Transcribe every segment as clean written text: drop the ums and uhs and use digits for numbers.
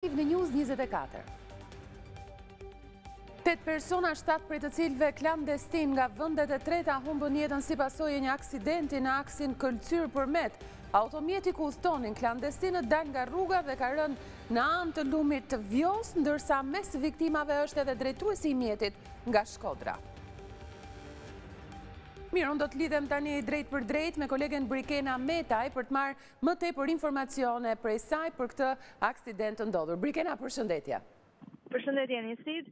Në News 24. 8 persona, 7 prej të cilëve klandestin nga vendet e treta humbën jetën si pasojë një aksidenti në aksin Këlcyr-Përmet. Automjeti ku udhtonin klandestinët dal nga rruga dhe ka rënë në anë të lumit të Vjos, ndërsa mes viktimave është edhe drejtuesi i mjetit nga Shkodra. Mirë, unë do të lidhem tani drejt për drejt me kolegen Brikena Metaj për të marrë më tepër informacione prej saj për këtë aksident të ndodhur. Brikena, përshëndetje. Përshëndetje Nisit.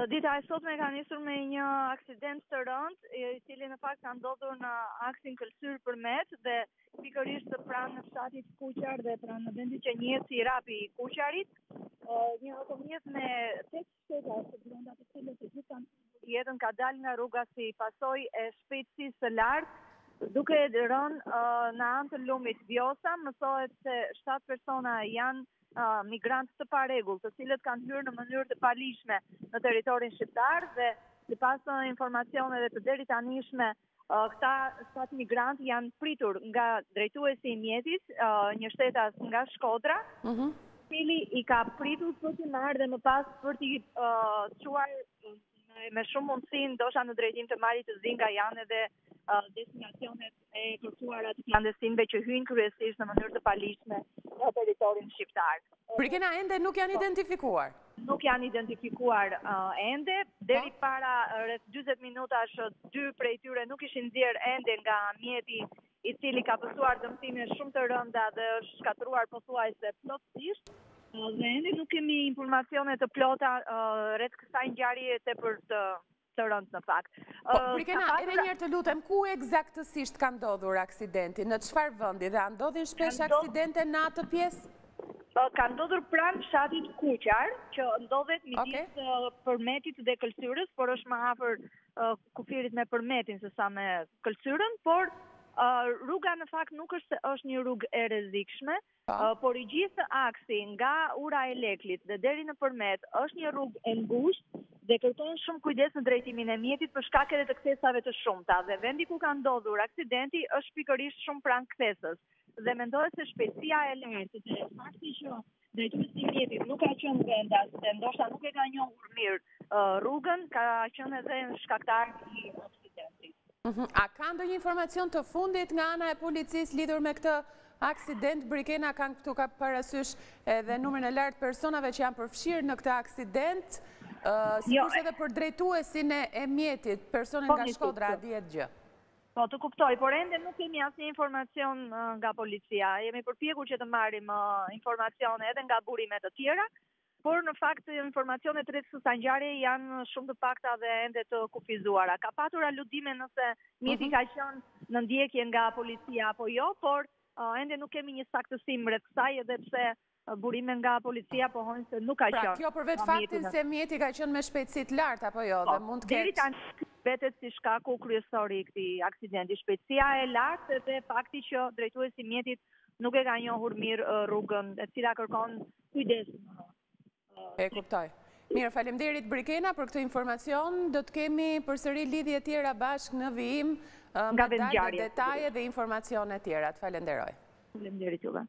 Dita e sotme ka nisur me një aksident të rënd, i cili në fakt ka ndodhur në aksin Këlcyr-Përmet dhe pikërisht pranë në fshatit Kuqar dhe pranë në vendin që njihet si rapi i Kuqarit. Një automjet me 8 shteta të brenda të cilës të gjithë kanë jetën ka dalë nga rruga si pasojë e shpejtësisë së lartë, duke rënë në anë të lumit Vjosa. Mësohet se 7 persona janë migrantë të paregull, të cilët kanë hyrë në mënyrë të palishme në territorin shqiptar dhe sipas informacioneve të deri tanishme, këta 7 migrantë janë pritur nga drejtuesi i mjetit, një shtetas nga Shkodra, cili i ka pritur për t'i marrë dhe më pas për t'i çuar me shumë mundësi ndoshta në drejtim të malit të Zi nga janë edhe destinacionet e kërkuara të klandestinëve që hyjnë kryesisht në mënyrë të palishme në territorin shqiptar. Brikena, ende nuk janë identifikuar? Nuk janë identifikuar ende. Deri para rreth 40 minutash 2 prej tyre nuk ishin nxjerrë ende nga mjeti, i cili ka pësuar dëmtime shumë të rënda dhe është shkatruar pothuajse plotësisht. Dhe ende nuk kemi informacione të plota rreth kësaj ngjarjeje tepër të rëndë në fakt. Brikena, edhe njërë të lutem, ku eksaktësisht ka ndodhur aksidenti? Në çfarë vendi? Dhe a ndodhin shpesh aksidente në atë pjesë? Ka ndodhur pranë fshatit Kuqar, që ndodhet midis Përmetit dhe Këlcyrës, por është më afër kufirit me Përmetin sesa me Këlcyrën, por rruga në fakt nuk është një rrugë e rrezikshme, por i gjithë aksi nga ura e Leklit dhe deri në Përmet është një rrugë e ngushtë dhe kërkon shumë kujdes në drejtimin e mjetit për shkak edhe të kthesave të shumta. Dhe vendi ku ka ndodhur aksidenti është pikërisht shumë pranë kthesës. Dhe mendohet se shpejtësia e lartë dhe fakti që drejtuesi i mjetit nuk ka qenë vendas dhe ndoshta nuk e ka njohur mirë rrugën, ka qenë edhe shkaktar i aksidentit. A ka ndonjë informacion të fundit nga ana e policisë lidhur me këtë aksident? Brikena, kanë këtu ka parasysh edhe numrin e lartë personave që janë përfshirë në këtë aksident, sikurse edhe për drejtuesin e mjetit, personin nga Shkodra, a dihet gjë? Po, të kuptoj, por ende nuk kemi asnjë informacion nga policia. Jemi përpjekur që të marrim informacione edhe nga burimet të tjera, por në fakt informacionet rreth kësaj ngjarje janë shumë të pakta dhe ende të kufizuara. Ka patur aludime nëse mjeti ka qenë në ndjekje nga policia apo jo, por ende nuk kemi një saktësim rreth kësaj, edhe pse burime nga policia pohojnë se nuk ka qenë. Pra, kjo për vetë faktin se mjeti ka qenë me shpejtësi të lartë apo jo, dhe mund të ketë. Vetet si shkaku kryesor i këtij aksidenti, shpejtësia e lartë dhe fakti që drejtuesi i mjetit nuk e ka njohur mirë rrugën, e cila kërkon kujdes. E kuptoj. Mirë, faleminderit Brikena për këtë informacion. Do të kemi përsëri lidhje tjera bashkë në vijim me detaje dhe informacione tjera. Të falenderoj. Faleminderit juve.